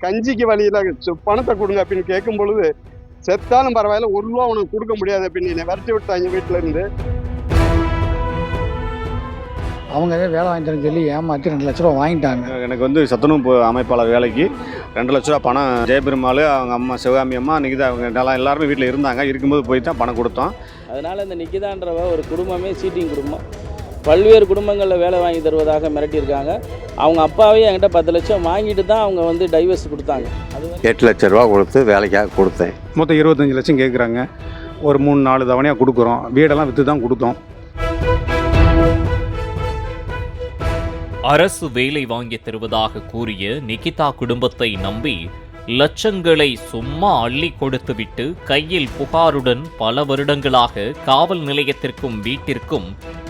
கஞ்சிக்கு வழியில பணத்தை கொடுங்க அப்படின்னு கேட்கும் பொழுது, செத்தாலும் பரவாயில்ல, ₹1 உனக்கு கொடுக்க முடியாது அப்படின்னு என்னை விரட்டி விட்டாங்க வீட்டுல இருந்து. அவங்க வேலை வாங்கி தரேன்னு சொல்லி ஏமாற்றி 2 லட்ச ரூபா வாங்கிட்டாங்க. எனக்கு வந்து சத்துணவு அமைப்பாளர் வேலைக்கு 2 லட்ச ரூபா பணம் ஜெயபெருமாள், அவங்க அம்மா சிவகாமி அம்மா, நிகிதா, அவங்க எல்லாருமே வீட்டில் இருந்தாங்க. இருக்கும்போது போய் தான் பணம் கொடுத்தோம். அதனால் இந்த நிகிதான்றவ ஒரு குடும்பமே சீட்டிங் குடும்பம். பல்வேறு குடும்பங்களில் வேலை வாங்கி தருவதாக மிரட்டியிருக்காங்க. அவங்க அப்பாவே என்கிட்ட 10 லட்சம் வாங்கிட்டு தான் அவங்க வந்து டைவர்ஸ் கொடுத்தாங்க. அது 8 லட்ச ரூபா கொடுத்து வேலைக்காக கொடுத்தேன். மொத்தம் 25 லட்சம் கேட்குறாங்க. ஒரு 3-4 தவணையாக கொடுக்குறோம். வீடெல்லாம் விற்று தான் கொடுத்தோம். அரசு வேலை வாங்கி தருவதாக கூறிய நிகிதா குடும்பத்தை நம்பி லட்சங்களை சும்மா அள்ளி கொடுத்துவிட்டு கையில் புகாருடன் பல வருடங்களாக காவல் நிலையத்திற்கும் வீட்டிற்கும்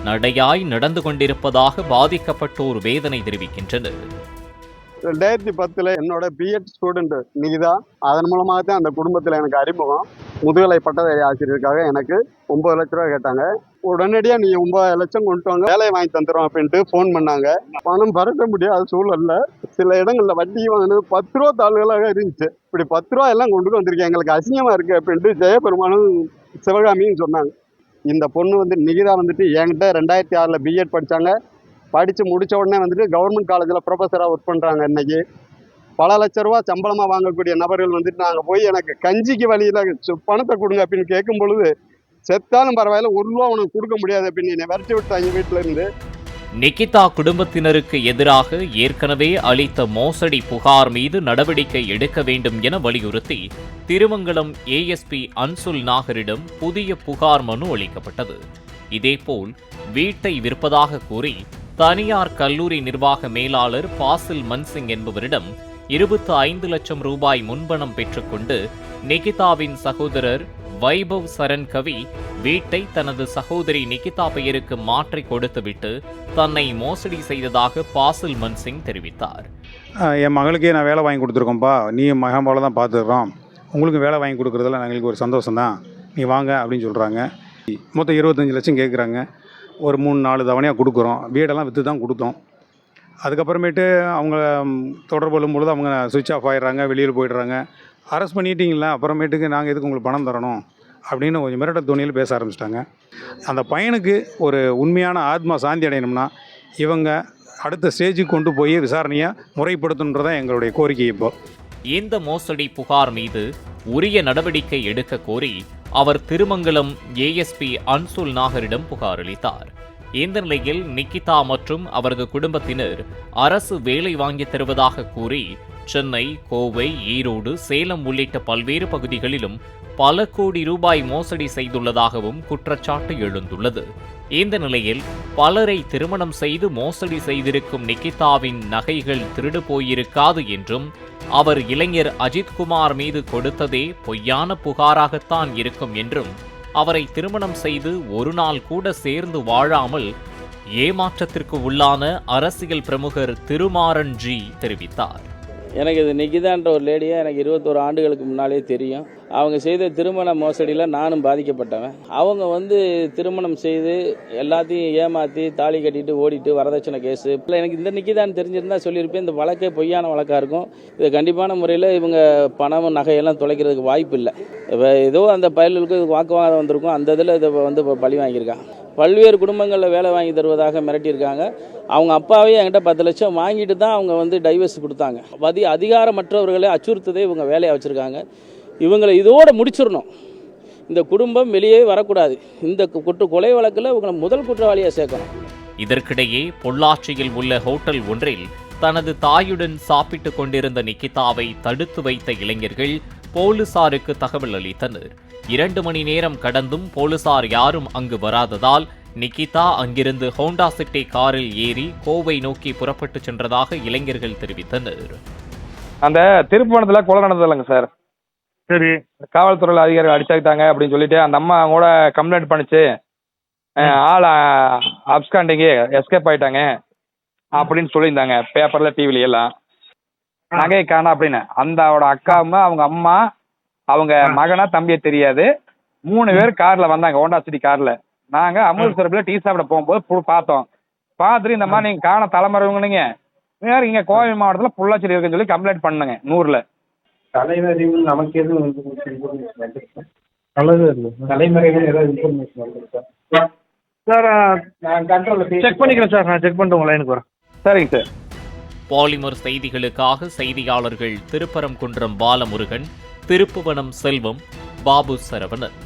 நடையாய் நடந்து கொண்டிருப்பதாக பாதிக்கப்பட்டோர் வேதனை தெரிவிக்கின்றனர். 2010 என்னோட பிஎட் ஸ்டூடெண்ட் நிகிதா, அதன் மூலமாக தான் அந்த குடும்பத்தில் எனக்கு அறிமுகம். முதுகலை பட்டதாரி ஆசிரியருக்காக எனக்கு 9 லட்ச ரூபா கேட்டாங்க. உடனடியாக நீ 9 லட்சம் கொண்டு வாங்க, வேலையை வாங்கி தந்துடும் அப்படின்ட்டு ஃபோன் பண்ணாங்க. பணம் பரட்ட முடியாத சூழல்ல சில இடங்களில் வட்டி வாங்கினது 10 ரூபா தாள்களாக இருந்துச்சு. இப்படி 10 ரூபா எல்லாம் கொண்டு வந்திருக்கேன், எங்களுக்கு அசிங்கமாக இருக்குது அப்படின்ட்டு ஜெயபெருமானும் சிவகாமியும் சொன்னாங்க. இந்த பொண்ணு வந்து நிகிதா வந்துட்டு என்கிட்ட 2006 பிஎட் படித்தாங்க. படித்து முடித்த உடனே வந்துட்டு கவர்மெண்ட் காலேஜில் ப்ரொஃபஸராக ஒர்க் பண்ணுறாங்க. இன்றைக்கி பல லட்ச ரூபா சம்பளமாக வாங்கக்கூடிய நபர்கள் வந்துட்டு நாங்கள் போய் எனக்கு கஞ்சிக்கு வழியில் பணத்தை கொடுங்க அப்படின்னு கேட்கும் பொழுது, செத்தாலும் பரவாயில்ல, ₹1 உனக்கு கொடுக்க முடியாது அப்படின்னு என்னை விரட்டி விட்டாங்க வீட்டில இருந்து. நிகிதா குடும்பத்தினருக்கு எதிராக ஏற்கனவே அளித்த மோசடி புகார் மீது நடவடிக்கை எடுக்க வேண்டும் என வலியுறுத்தி திருமங்கலம் ஏஎஸ்பி அன்சுல் நாகரிடம் புதிய புகார் மனு அளிக்கப்பட்டது. இதேபோல் வீட்டை விற்பதாக கூறி தனியார் கல்லூரி நிர்வாக மேலாளர் பாசில் மன்சிங் என்பவரிடம் 25 லட்சம் ரூபாய் முன்பணம் பெற்றுக்கொண்டு நிகிதாவின் சகோதரர் வைபவ் சரண் கவி வீட்டை தனது சகோதரி நிகிதா பெயருக்கு மாற்றி கொடுத்துவிட்டு தன்னை மோசடி செய்ததாக பாசில் மன்சிங் தெரிவித்தார். என் மகளுக்கே நான் வேலை வாங்கி கொடுத்துருக்கோம்ப்பா, நீ மகன் போல தான் பார்த்துக்கிறோம், உங்களுக்கு வேலை வாங்கி கொடுக்குறதுல எங்களுக்கு ஒரு சந்தோஷம் தான், நீ வாங்க அப்படின்னு சொல்கிறாங்க. மொத்தம் 25 லட்சம் கேட்குறாங்க. ஒரு 3-4 தவணையாக கொடுக்குறோம். வீடெல்லாம் விற்று தான் கொடுத்தோம். அதுக்கப்புறமேட்டு அவங்க தொடர்பு கொள்ளும்பொழுது அவங்க சுவிட்ச் ஆஃப் ஆகிடுறாங்க, வெளியில் போயிடுறாங்க. அரெஸ்ட் பண்ணிட்டீங்களா, அப்புறமேட்டுக்கு நாங்கள் எதுக்கு உங்களுக்கு பணம் தரணும் அப்படின்னு கொஞ்சம் மிரட்ட துணியில் பேச ஆரம்பிச்சிட்டாங்க. அந்த பையனுக்கு ஒரு உண்மையான ஆத்மா சாந்தி அடையணும்னா இவங்க அடுத்த ஸ்டேஜுக்கு கொண்டு போய் விசாரணையை முறைப்படுத்தணுன்றதான் எங்களுடைய கோரிக்கை. இப்போ இந்த மோசடி புகார் மீது உரிய நடவடிக்கை எடுக்க கோரி அவர் திருமங்கலம் ஏஎஸ்பி அன்சுல் நாகரிடம் புகார் அளித்தார். இந்த நிலையில் நிகிதா மற்றும் அவரது குடும்பத்தினர் அரசு வேலை வாங்கி தருவதாக கூறி சென்னை, கோவை, ஈரோடு, சேலம் உள்ளிட்ட பல்வேறு பகுதிகளிலும் பல கோடி ரூபாய் மோசடி செய்துள்ளதாகவும் குற்றச்சாட்டு எழுந்துள்ளது. இந்த நிலையில் பலரை திருமணம் செய்து மோசடி செய்திருக்கும் நிகிதாவின் நகைகள் திருடு போயிருக்காது என்றும், அவர் இளைஞர் அஜித்குமார் மீது கொடுத்ததே பொய்யான புகாராகத்தான் இருக்கும் என்றும், அவரை திருமணம் செய்து ஒரு நாள் கூட சேர்ந்து வாழாமல் ஏமாற்றத்திற்கு உள்ளான அரசியல் பிரமுகர் திருமாறன் ஜி தெரிவித்தார். எனக்கு இது நிகிதான்ற ஒரு லேடியை எனக்கு 21 ஆண்டுகளுக்கு முன்னாலே தெரியும். அவங்க செய்த திருமண மோசடியில் நானும் பாதிக்கப்பட்டவன். அவங்க வந்து திருமணம் செய்து எல்லாத்தையும் ஏமாற்றி தாலி கட்டிட்டு ஓடிட்டு வரதட்சணை கேஸு. இல்லை, எனக்கு இந்த நிகிதான்னு தெரிஞ்சிருந்தா சொல்லியிருப்பேன். இந்த வழக்கே பொய்யான வழக்காக இருக்கும். இது கண்டிப்பான முறையில் இவங்க பணம் நகையெல்லாம் தொலைக்கிறதுக்கு வாய்ப்பு இல்லை. இப்போ ஏதோ அந்த பயலுக்கு வாக்குவாதம் வந்திருக்கும், அந்த இதில் இதை வந்து இப்போ பழி வாங்கியிருக்காங்க. பல்வேறு குடும்பங்களில் வேலை வாங்கி தருவதாக மிரட்டியிருக்காங்க. அவங்க அப்பாவே என்கிட்ட 10 லட்சம் வாங்கிட்டு தான் அவங்க வந்து டைவர்ஸ் கொடுத்தாங்க. அதிகாரமற்றவர்களை அச்சுறுத்ததே இவங்க வேலையை வச்சுருக்காங்க. இவங்களை இதோடு முடிச்சிடணும். இந்த குடும்பம் வெளியே வரக்கூடாது. இந்த கொலை வழக்கில் இவங்களை முதல் குற்றவாளியாக சேர்க்கணும். இதற்கிடையே பொள்ளாச்சியில் உள்ள ஹோட்டல் ஒன்றில் தனது தாயுடன் சாப்பிட்டு கொண்டிருந்த நிகிதாவை தடுத்து வைத்த இளைஞர்கள் போலீசாருக்கு தகவல் அளித்தனர். 2 மணி நேரம் கடந்தும் போலீசார் யாரும் அங்கு வராததால் நிகிதா அங்கிருந்து ஹோண்டா சிட்டி காரில் ஏறி கோவை நோக்கி புறப்பட்டு சென்றதாக இளைஞர்கள் தெரிவித்தனர். அந்த திருப்பணத்துல கொலை நடந்தது இல்லைங்க சார். சரி, காவல்துறையில் அதிகாரிகள் அடிச்சாக்கிட்டாங்க அப்படின்னு சொல்லிட்டு அந்த அம்மா கூட கம்ப்ளைண்ட் பண்ணிச்சு. ஆள் அப்ஸ்காண்டிங்கு எஸ்கேப் ஆயிட்டாங்க அப்படின்னு சொல்லியிருந்தாங்க பேப்பர்ல, டிவில எல்லாம். நகை காணா அப்படின்னு அந்த அவட அக்காவும் அவங்க அம்மா அவங்க மகனா தம்பியை தெரியாது 3 பேர் கார்ல வந்தாங்க, ஹோண்டா சிட்டி கார்ல. நாங்க அமிர்தசரப்புல டீ சாப்பிட போகும்போது பார்த்தோம். பார்த்துட்டு இந்த மாதிரி நீங்க காண தலைமறைவங்க, வேற இங்க கோவை மாவட்டத்தில் பொள்ளாச்சியில் இருக்குன்னு சொல்லி கம்ப்ளைண்ட் பண்ணுங்க 100ல். தலைமறைவு நமக்கு எதுவும் தலைமறைவு ஏதாவது இன்ஃபர்மேஷன் வந்துருக்கு சார்? நான் கண்ட்ரோலில் செக் பண்ணிக்கிறேன் சார். நான் செக் பண்ணிட்டு உங்கள் லைனுக்கு வரேன். சரிங்க சார். பாலிமர் செய்திகளுக்காக செய்தியாளர்கள் திருப்பரங்குன்றம் பாலமுருகன், திருப்புவனம் செல்வம், பாபு சரவணன்.